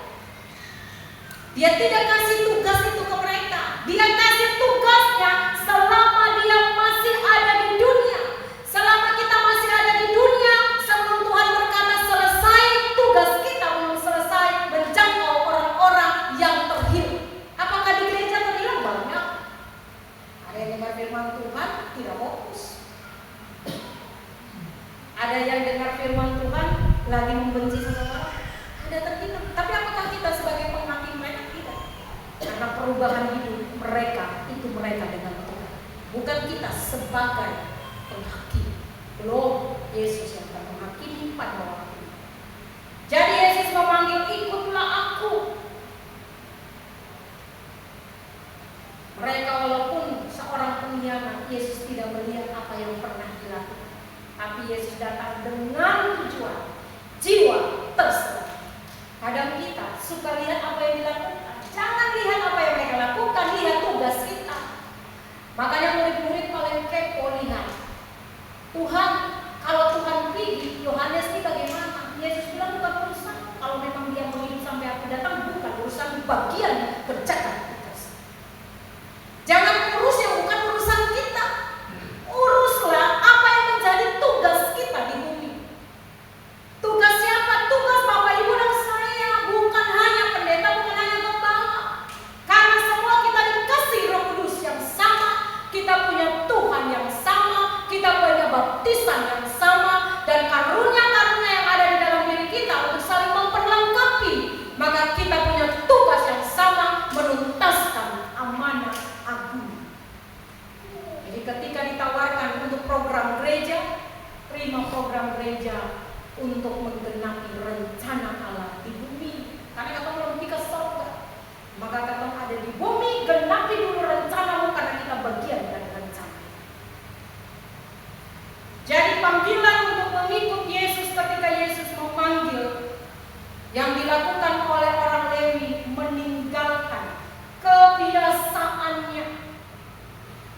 Dia tidak kasih tugas itu ke mereka. Dia kasih tugasnya selama dia masih ada di dunia. Selama kita masih ada di dunia, sebelum Tuhan berkata selesai, tugas kita belum selesai, menjangkau orang-orang yang terhilang. Apakah di gereja terhilang? Banyak. Ada yang dengar firman Tuhan tidak fokus. Ada yang dengar firman Tuhan lagi membenci seseorang, ada terhilang. Tapi apakah kita sebagai penghakim mereka? Tidak. Karena perubahan hidup mereka itu mereka dengan Tuhan, bukan kita sebagai penghakim. Belum, Yesus yang akan menghakimi pada waktu itu. Jadi Yesus memanggil, ikutlah aku. Mereka walaupun seorang pengkhianat, Yesus tidak melihat apa yang pernah dilakukan, tapi Yesus datang dengan tujuan jiwa terserah. Kadang kita suka lihat apa yang dilakukan, jangan lihat apa yang mereka lakukan, lihat tugas kita. Makanya murid-murid paling kepo lihat Tuhan, kalau Tuhan pergi, Yohanes ini bagaimana? Yesus bilang bukan urusan, kalau memang dia mau hidup sampai aku datang, bukan urusan, bagian berjalan. Jangan urus yang bukan urusan kita. Uruslah apa yang menjadi tugas kita di bumi. Tugas siapa? Tugas Bapak Ibu dan saya, bukan hanya pendeta, bukan hanya gembala. Karena semua kita dikasih Roh Kudus yang sama, kita punya Tuhan yang sama, kita punya baptisan yang sama, dan karunia-karunia yang ada di dalam diri kita untuk saling memperlengkapi. Maka kita punya tugas yang sama, menuntaskan amanah agung. Jadi ketika ditawarkan untuk program gereja, terima program gereja untuk menggenapi rencana Allah di bumi. Karena kita belum pergi ke surga, maka kita ada di bumi, genapi dulu rencanamu karena kita bagian dari rencana. Jadi panggilan untuk mengikut Yesus ketika Yesus memanggil, yang dilakukan oleh orang Lewi meninggalkan kebiasaannya.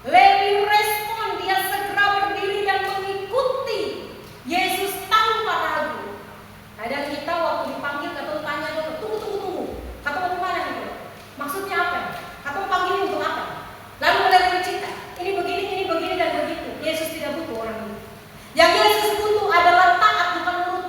Lewi respon, dia segera berdiri dan mengikuti Yesus tanpa ragu. Kadang kita waktu dipanggil, kata tanya dulu, tunggu. Kata mau kemana nih? Maksudnya apa? Kata mau panggil untuk apa? Lalu mulai bercerita, ini begini dan begitu. Yesus tidak butuh orang ini. Yang Yesus butuh adalah taat, bukan nurut.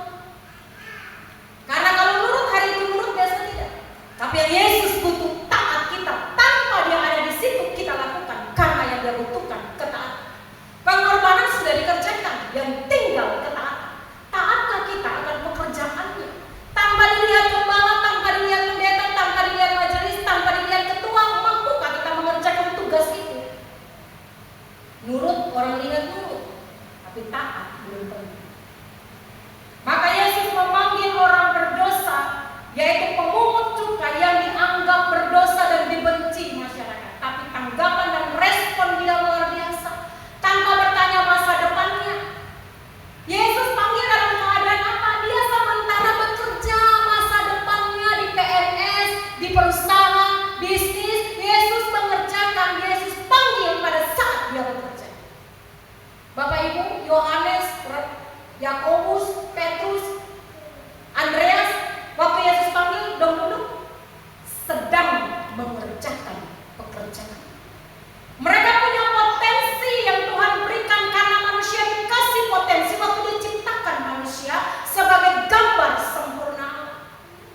Karena kalau nurut hari itu nurut, biasa tidak. Tapi yang Yesus butuh taat kita, tanpa dia ada di situ kita lakukan, karena yang dia butuhkan ketaatan. Pengorbanan sudah dikerjakan, yang tinggal ketaatan. Taatkah kita akan pekerjaannya? Tanpa dilihat gembala, tanpa dilihat pendeta, tanpa dilihat majelis, tanpa dilihat ketua, mampukah kita mengerjakan tugas itu? Nurut, orang lihat nurut, tapi taat belum tentu. Maka Yesus memanggil orang berdosa, yaitu pemungut cukai yang dianggap berdosa dan dibenci masyarakat. Tapi tanggapan dan respon dia luar biasa, tanpa bertanya masa depannya. Yesus panggil dalam keadaan apa? Dia sementara bekerja, masa depannya di PNS, di perusahaan, bisnis. Yesus mengerjakan, Yesus panggil pada saat dia bekerja. Bapak Ibu, Yohanes, Yakobus, Petrus, Andreas, waktu Yesus panggil, duduk sedang mengerjakan pekerjaan. Mereka punya potensi yang Tuhan berikan karena manusia dikasih potensi waktu diciptakan manusia sebagai gambar sempurna.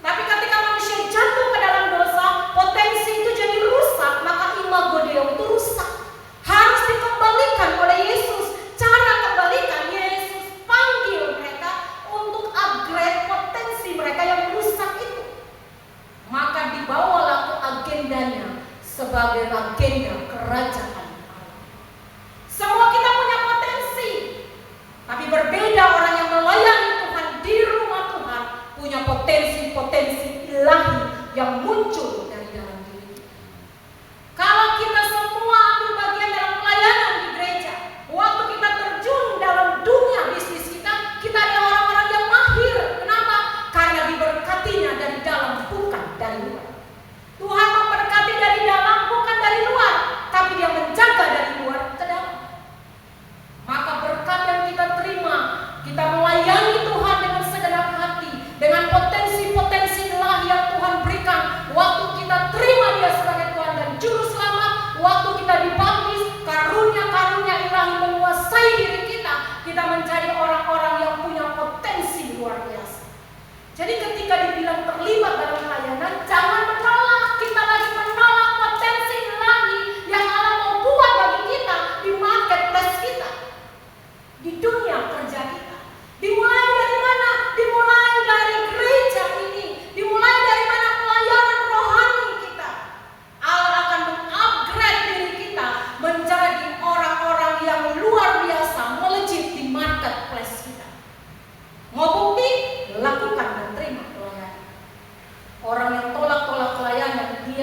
Tapi ketika manusia jatuh ke dalam dosa, potensi itu jadi rusak, maka imago Deo itu rusak. Harus dikembalikan oleh Yesus. Cara kembalikan, Yesus panggil mereka untuk upgrade potensi mereka yang rusak itu. Maka dibawalah ke agendanya sebagai agenda kerajaan Allah. Semua kita punya potensi, tapi berbeda orang yang melayani Tuhan di rumah Tuhan punya potensi-potensi ilahi yang muncul dari dalam diri kita. Kalau kita semua ambil bagian dalam pelayanan di gereja, waktu kita terjun dalam dunia bisnis kita adalah orang-orang yang mahir. Kenapa? Karena diberkatinya dari dalam, bukan dari luar. Tuhan memberkati dari dalam, bukan dari luar, tapi dia menjaga dari luar ke dalam. Maka berkat yang kita terima, kita melayani Tuhan dengan segenap hati, dengan potensi-potensi ilahi yang Tuhan berikan. Waktu kita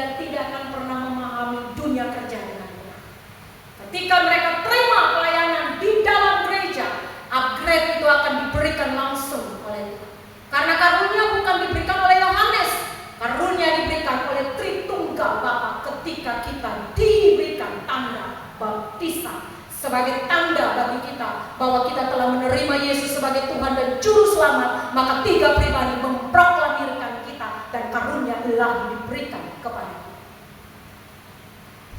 dia tidak akan pernah memahami dunia kerja dengan benar. Ketika mereka terima pelayanan di dalam gereja, upgrade itu akan diberikan langsung oleh Tuhan. Karena karunia bukan diberikan oleh Yohanes, karunia diberikan oleh Tritunggal Bapa ketika kita diberikan tanda baptisan sebagai tanda bagi kita bahwa kita telah menerima Yesus sebagai Tuhan dan Juru Selamat. Maka tiga pribadi memproklamirkan kita dan karunia ilahi diberikan kepada kita.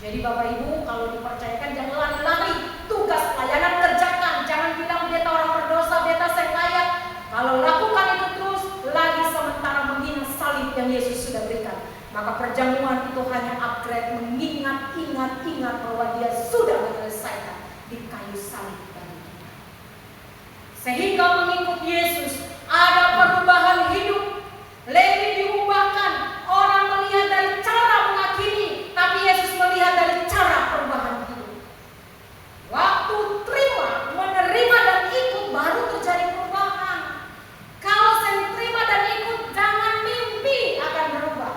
Jadi Bapak Ibu, kalau dipercayakan jangan lari-lari, tugas pelayanan kerjakan. Jangan bilang beta orang berdosa, beta saya layak. Kalau lakukan itu terus, lagi sementara menghina salib yang Yesus sudah berikan. Maka perjamuan itu hanya upgrade, mengingat bahwa dia sudah menyelesaikan di kayu salib bagi kita. Sehingga mengikut Yesus ada perubahan hidup. Lewi diubahkan, orang melihat dari cara mengakhiri, tapi Yesus melihat dari cara perubahan hidup. Waktu terima, menerima dan ikut baru terjadi perubahan. Kalau saya terima dan ikut, jangan mimpi akan berubah.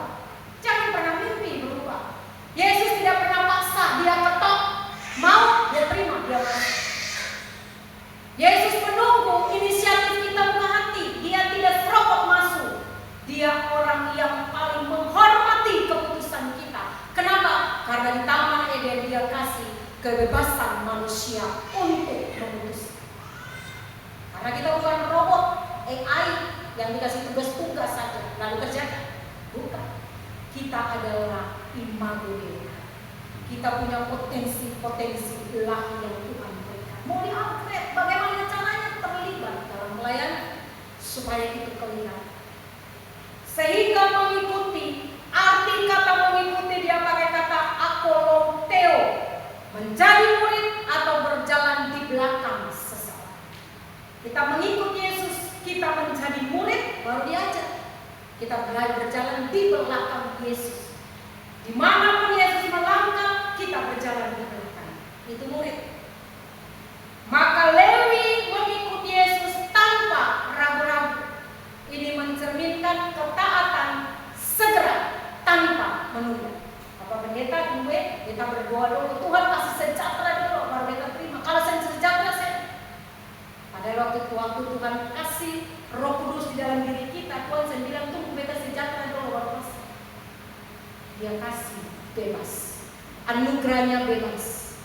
Jangan pernah mimpi berubah. Yesus tidak pernah paksa, dia ketok. Mau, dia terima, dia mau. Yesus menunggu inisiatif kita buka hati. Dia tidak serobot masuk. Dia orang yang paling menghormati keputusan kita. Kenapa? Karena di Taman Eden dia kasih kebebasan manusia untuk memutuskan. Karena kita bukan robot AI yang dikasih tugas-tugas saja lalu kerjakan. Bukan. Kita adalah imago Dei. Kita punya potensi-potensi ilahi yang Tuhan berikan. Mau di-upgrade, bagaimana caranya terlibat dalam pelayanan supaya itu kelihatan. Sehingga mengikuti, arti kata mengikuti dia pakai kata akolonteo, menjadi murid atau berjalan di belakang seseorang. Kita mengikut Yesus, kita menjadi murid, baru diajar. Kita belajar berjalan di belakang Yesus. Dimanapun Yesus melangkah, kita berjalan di belakang. Itu murid. Maka Lewi mengikut Yesus tanpa ragu-ragu. Ini mencerminkan ketaatan segera tanpa menunda. Apa pendeta gue, kita berdoa dulu, Tuhan kasih sejahtera dulu, baru kita terima. Kalau saya sejahtera, saya pada waktu Tuhan kasih Roh Kudus di dalam diri kita, Tuhan saya bilang tunggu beta sejahtera dulu baru kasih. Dia kasih bebas, anugerahnya bebas.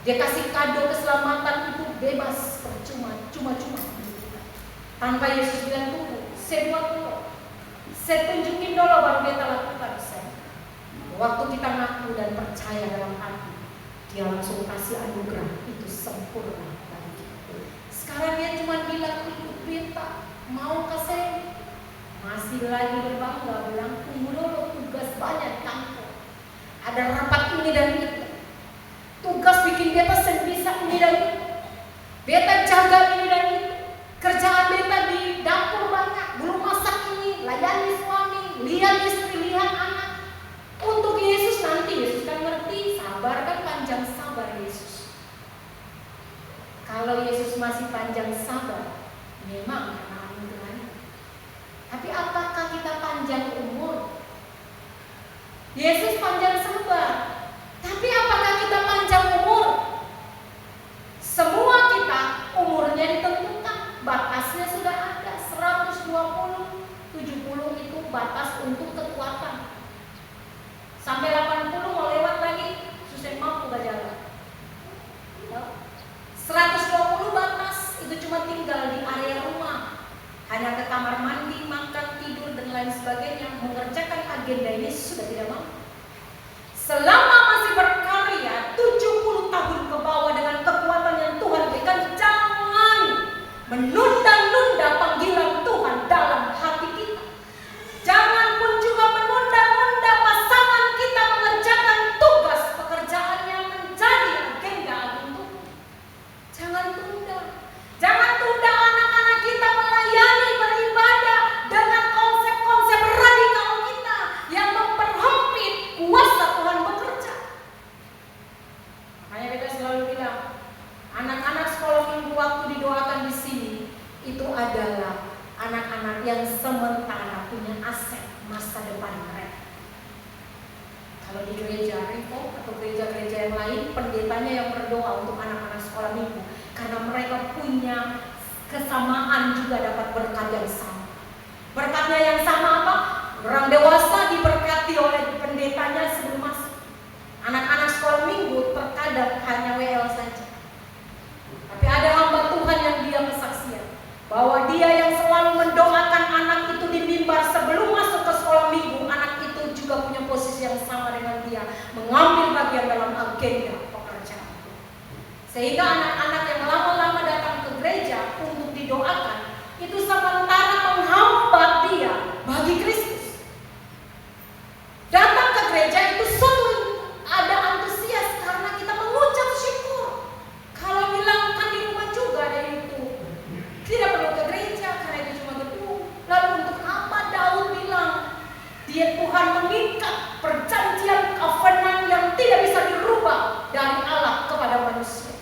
Dia kasih kado keselamatan itu bebas, percuma, cuma-cuma. Tanpa Yesus bilang tunggu, saya buat dulu, saya tunjukin dulu baru beta lakukan. Saya waktu kita ngaku dan percaya dalam hati, dia langsung kasih anugerah itu sempurna bagi kita. Sekarang dia cuma bilang ikut beta, mau ke saya? Masih lagi berbangga bilang tunggu dulu, tugas banyak di kantor. Ada rapat ini dan itu. Tugas bikin beta bisa ini dan itu. Beta jaga ini dan itu. Kerjaan beta di dapur banyak, belum masak ini, layani suami, lihat istri, lihat anak. Untuk Yesus nanti, Yesus kan ngerti, sabar kan panjang sabar Yesus. Kalau Yesus masih panjang sabar, memang karena anugerahnya. Tapi apakah kita panjang umur? Yesus panjang sabar. Tapi apakah kita panjang umur? Semua kita umurnya ditentukan. Batasnya sudah ada. 120, 70 itu batas untuk kekuatan. Sampai 80 mau lewat lagi, susah mampu berjalan. 120 batas, itu cuma tinggal di area rumah. Hanya ke kamar mandi, makan, tidur, dan lain sebagainya. Mengerjakan agenda ini sudah tidak mampu. Selama masih berkarya 70 tahun ke bawah dengan kekuatan yang Tuhan berikan, jangan menunda-nunda panggilan Tuhan dalam hati kita. Jangan pun juga menunda-nunda pasangan kita mengerjakan tugas pekerjaannya menjadi agenda agung Tuhan. Jangan tunda. Jangan tunda anak-anak kita melayani, beribadah dengan konsep-konsep radikal kita yang memperhempit kuasa Tuhan bekerja. Makanya kita selalu bilang, anak-anak sekolah minggu waktu didoakan di sini, itu Kalau di gereja Reform atau gereja-gereja yang lain, pendetanya yang berdoa untuk anak-anak sekolah minggu, karena mereka punya kesamaan juga dapat berkat yang sama. Berkatnya yang sama apa? Orang dewasa diberkati oleh pendetanya sebelum masuk. Anak-anak sekolah minggu terkadang hanya WL saja. Tapi ada hamba Tuhan yang dia kesaksian bahwa dia yang selalu mendoakan anak itu di mimbar sebelum masuk ke sekolah minggu, anak itu juga punya posisi yang sama dengan dia, mengambil bagian dalam agenda pekerjaan. Sehingga anak-anak yang lama-lama datang ke gereja untuk didoakan, itu sementara menghambat dia bagi Kristus. Datang ke gereja itu suatu ada antusias karena kita mengucap syukur. Kalau bilang kan di rumah juga ada itu, tidak perlu ke gereja karena itu cuma gedung. Lalu untuk apa Daud bilang dia Tuhan mengikat perjanjian covenant yang tidak bisa dirubah dari Allah kepada manusia.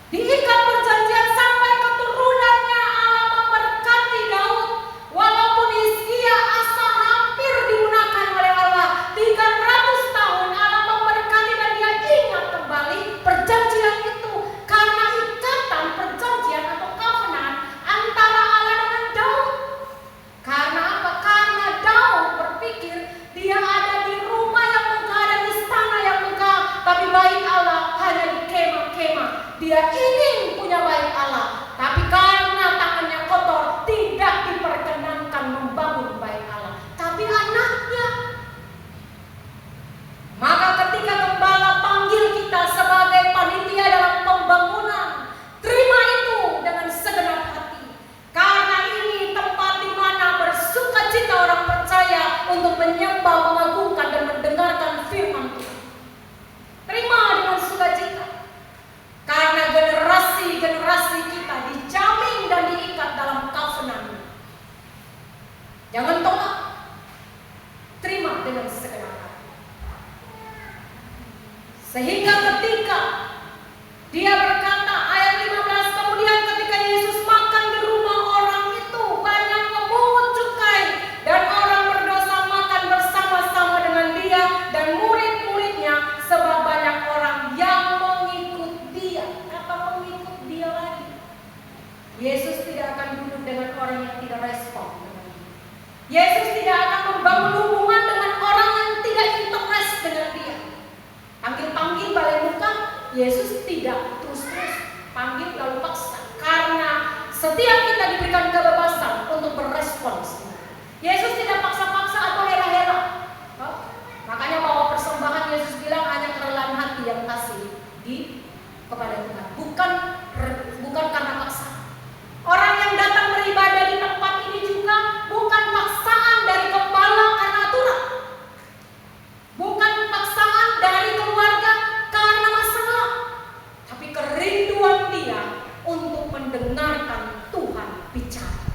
Diikat perjanjian sampai keturunannya, Allah memberkati Daud. Walaupun Hizkia Asa hampir digunakan oleh Allah 300 tahun, Allah memberkati dan dia ingat kembali perjanjian itu. Karena ikatan perjanjian atau covenant antara Allah dengan Daud. Karena apa? Karena Daud berpikir dia ada di rumah yang megah dan istana yang megah, tapi bait Allah hanya di kemah-kemah. Dia ingin punya bait Allah, tapi karena tangannya kotor tidak diperkenankan membangun bait Allah. Tapi anaknya, maka ketika gembala panggil kita sebagai panitia dalam pembangunan, terima itu dengan segenap hati. Karena ini tempat di mana bersukacita orang percaya untuk menyembah, mengagungkan dan mendengarkan firman Tuhan. Terima dengan sukacita. Karena generasi-generasi kita dijamin dan diikat dalam covenant. Jangan tolak. Terima dengan segenap hati. Sehingga ketika dia berkata, ayat 15, kemudian ketika Yesus makan di rumah orang itu, banyak pemungut cukai dan orang berdosa makan bersama-sama dengan dia dan murid-muridnya, sebab banyak orang yang mengikut dia. Kata mengikut dia lagi. Yesus tidak akan duduk dengan orang yang tidak respon dengan dia. Yesus tidak akan membangun hubungan dengan orang yang tidak interest dengan dia. Panggil-panggil balik muka, Yesus tidak terus-terus panggil lalu paksa. Karena setiap kita diberikan kebebasan untuk berespons. Yesus tidak paksa-paksa atau hela-hela. Makanya bahwa persembahan Yesus bilang hanya kerelaan hati yang kasih kepada Tuhan, bukan karena paksa. Orang yang datang beribadah di tempat ini juga bukan paksaan dari gembala karena aturan, bukan paksaan dari keluarga karena masalah, tapi kerinduan dia untuk mendengarkan Tuhan bicara.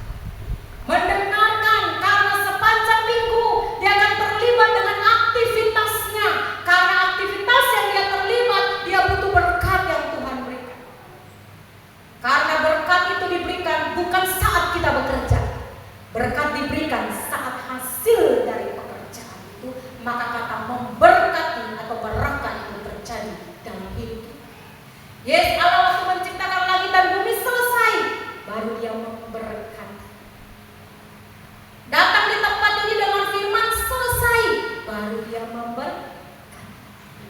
Mendengarkan karena sepanjang minggu dia akan terlibat dengan aktivitasnya. Karena aktivitas yang dia terlibat, dia butuh berkat yang Tuhan berikan. Karena berkat itu diberikan bukan saat kita bekerja. Berkat diberikan saat hasil dari pekerjaan itu. Maka kata memberkati atau berkat itu terjadi dalam hidup kita. Yes, Allah waktu menciptakan langit dan bumi selesai, baru dia memberkati. Datang di tempat ini dengan firman selesai, baru dia memberkati.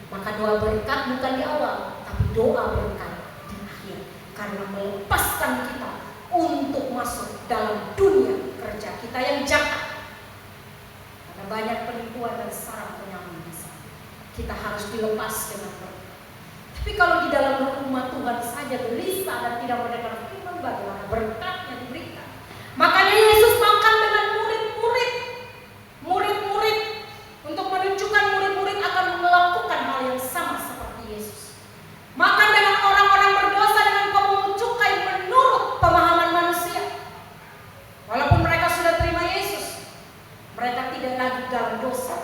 Maka doa berkat bukan di awal, tapi doa berkat di akhir. Karena melepaskan kita untuk masuk dalam dunia kerja kita yang jahat. Karena banyak penipuan dan sarang penyamar di sana. Kita harus dilepas dengan berkat. Tapi kalau di dalam rumah Tuhan saja gelisah dan tidak mendengar firman, bagaimana berkatnya diberikan? Makanya Yesus makan dengan murid-murid untuk menunjukkan murid-murid akan melakukan hal yang sama seperti Yesus. Makan dengan orang-orang berdosa dengan pemungut cukai menurut pemahaman manusia. Walaupun mereka sudah terima Yesus, mereka tidak lagi dalam dosa,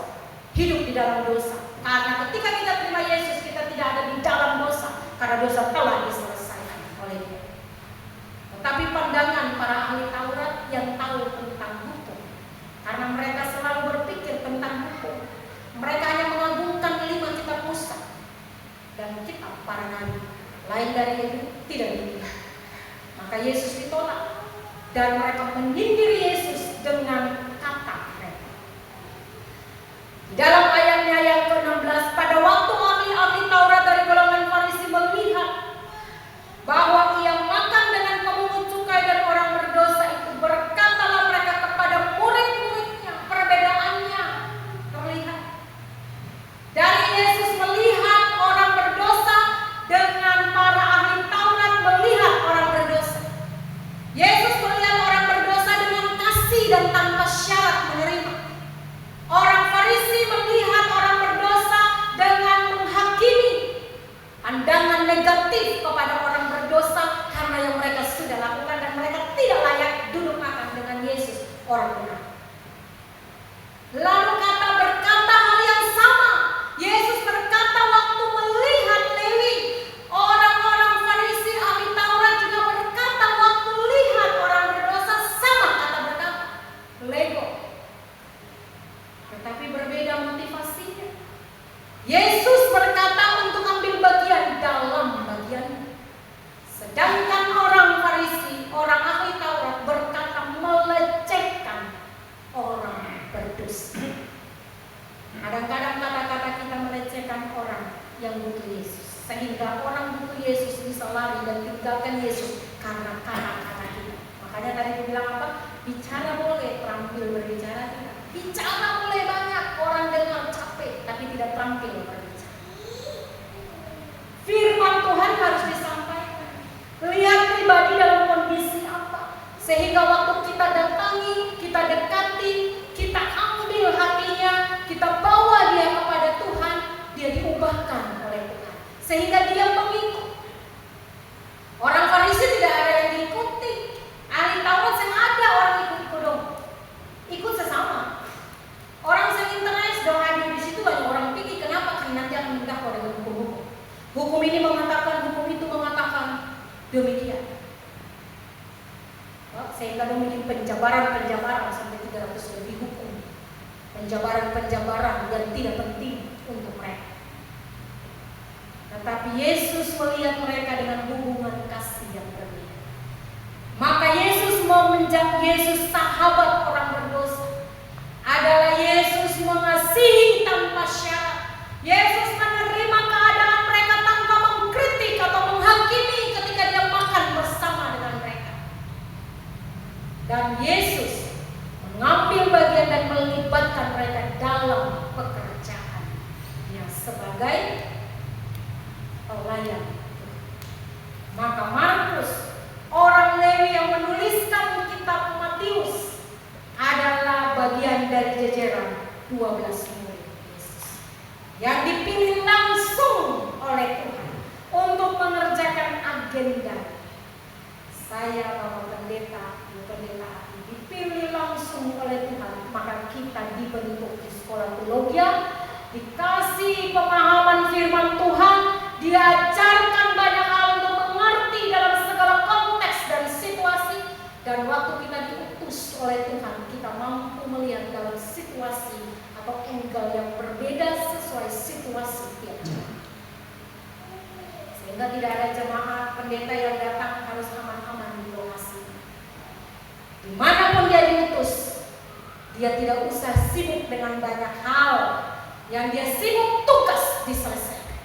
hidup di dalam dosa. Karena ketika kita terima Yesus, kita tidak ada di dalam dosa, karena dosa telah diselesaikan oleh Dia. Tetapi pandangan para ahli Taurat yang tahu tentang hukum, karena mereka selalu berpikir tentang hukum, mereka hanya mengagumi bagian dari itu tidak dilihat. Maka Yesus ditolak dan mereka menyindir Yesus dengan kata mereka. Di dalam ayatnya yang ke-16, pada waktu ahli-ahli Taurat dari golongan Farisi melihat bahwa ia makan dengan pemungut cukai dan orang berdosa itu, berkatalah mereka kepada murid-muridnya. Perbedaannya terlihat. Dari Yesus melihat orang berdosa dengan para ahli Taurat melihat orang berdosa. Yesus melihat orang berdosa dengan kasih dan tanpa syarat menerima. Orang Farisi melihat orang berdosa dengan menghakimi, pandangan negatif kepada orang berdosa karena yang mereka sudah lakukan dan mereka tidak layak duduk makan dengan Yesus, orang benar. Lalu berkata hal yang sama. Yesus berkata waktu melihat Lewi. Orang-orang Farisi ahli Taurat juga berkata waktu lihat orang berdosa, sama kata berkata, lego. Tetapi berbeda motivasinya. Yesus berkata untuk ambil bagian dalam bagian. Sedangkan orang Farisi, orang ahli Taurat berkata melecehkan orang berdosa. Kadang-kadang kata-kata kita melecehkan orang yang butuh Yesus, sehingga orang butuh Yesus bisa lari dan tinggalkan Yesus karena kata-kata kita. Makanya tadi dibilang apa? Bicara boleh, terampil berbicara tidak. Bicara boleh banyak, orang dengar capek, tapi tidak terampil berbicara. Firman Tuhan harus disampaikan. Lihat pribadi dalam kondisi apa, sehingga waktu kita datangi, kita dekati, kita ambil hatinya, kita bawa dia kepada Tuhan, dia diubahkan oleh Tuhan, sehingga dia mengikut. Orang Farisi tidak ada yang diikuti. Ahli Taurat yang ada orang ikut dong, ikut sesama. Orang yang interest dong hadir di situ banyak orang pikir kenapa? Karena nanti akan menikah dengan hukum-hukum. Hukum ini mengatakan, hukum itu mengatakan demikian. Sehingga memiliki penjabaran-penjabaran sampai 300 lebih hukum. Penjabaran-penjabaran yang tidak penting untuk mereka. Tetapi Yesus melihat mereka dengan hubungan kasih yang berbeda. Maka Yesus mau menjadi Yesus sahabat orang berdosa. Adalah Yesus mengasihi tanpa syarat. Yesus menerima keadaan mereka tanpa mengkritik atau menghakimi ketika dia makan bersama dengan mereka. Dan Yesus mengambil bagian dan melibatkan mereka dalam pekerjaan yang sebagai pelayan. Maka Markus, orang Lewi yang menuliskan kitab Matius, adalah bagian dari jajaran 12 murid Yesus yang dipilih langsung oleh Tuhan untuk mengerjakan agenda. Saya Bapak Pendeta, dipilih langsung oleh Tuhan, maka kita dibentuk di sekolah teologi, dikasih pemahaman firman Tuhan, diajarkan banyak hal untuk mengerti dalam segala konteks dan situasi, dan waktu kita diutus oleh Tuhan, kita mampu melihat dalam situasi atau angle yang berbeda sesuai situasi tiap jemaat. Sehingga tidak ada jemaat pendeta yang datang harus aman-aman di lokasi. Dimanapun dia diutus, dia tidak usah sibuk dengan banyak hal. Yang dia sibuk tugas diselesaikan.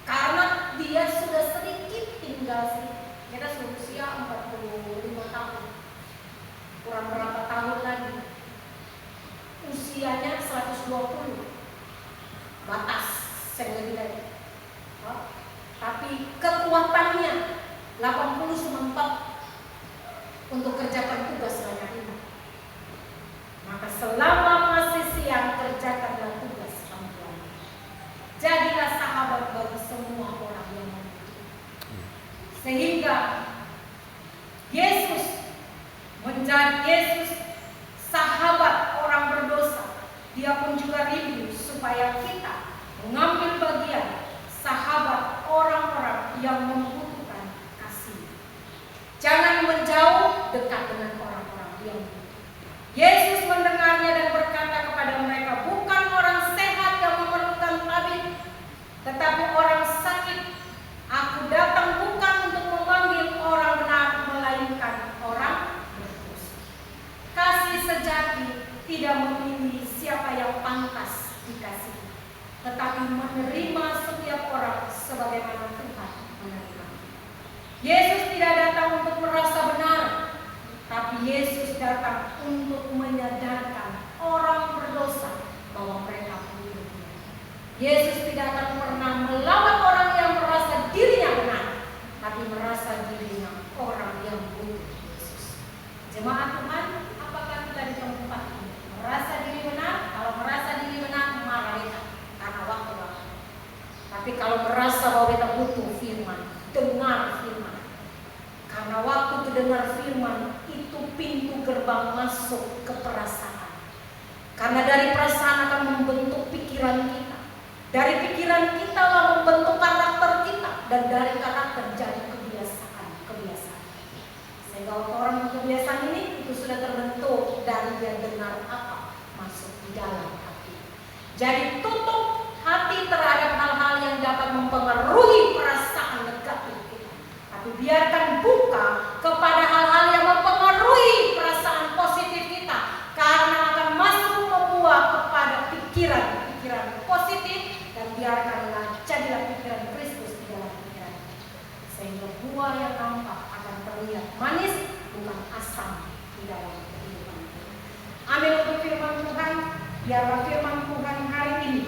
Karena dia sudah sedikit tinggal sedikit. Kita sudah usia 45 tahun. Kurang berapa tahun lagi. Usianya 120. Batas yang lebih dari. Tapi kekuatannya 80 mentok untuk kerjakan tugas banyak ini. Maka selama masih siang kerjakanlah tugas perempuan. Jadilah sahabat bagi semua orang yang membutuhkan. Sehingga Yesus menjadi sahabat orang berdosa. Dia pun juga rindu supaya kita mengambil bagian sahabat orang-orang yang membutuhkan kasih. Jangan menjauh, dekat dengan orang-orang yang butuh. Yesus mendengarnya dan berkata kepada mereka, bukan orang sehat yang memerlukan tabib, tetapi orang sakit. Aku datang bukan menerima setiap orang sebagaimana Tuhan menerima. Yesus tidak datang untuk merasa benar, tapi Yesus datang untuk menyadarkan orang berdosa bahwa mereka butuh Dia. Yesus tidak akan pernah melawan orang yang merasa dirinya benar, tapi merasa dirinya orang yang butuh Yesus. Jemaat Tuhan, apakah kita di tempat ini merasa diri benar? Kalau merasa diri benar, marah kita karena waktu-waktu. Tapi kalau merasa bahwa kita butuh firman, dengar firman. Karena waktu itu dengar firman, itu pintu gerbang masuk ke perasaan. Karena dari perasaan akan membentuk pikiran kita. Dari pikiran kita lah membentuk karakter kita. Dan dari karakter jadi kebiasaan. Sehingga orang kebiasaan ini itu sudah terbentuk dari dia dengar apa masuk di dalam hati. Jadi tutup hati terhadap hal-hal yang dapat mempengaruhi perasaan negatif kita. Tapi biarkan buka kepada hal-hal yang mempengaruhi perasaan positif kita. Karena akan masuk membuah kepada pikiran-pikiran positif. Dan biarkanlah jadilah pikiran Kristus di dalam pikiran kita. Sehingga buah yang nampak akan terlihat manis, bukan asam di dalam kehidupan kita. Amin untuk firman Tuhan. Biarlah firman Tuhan hari ini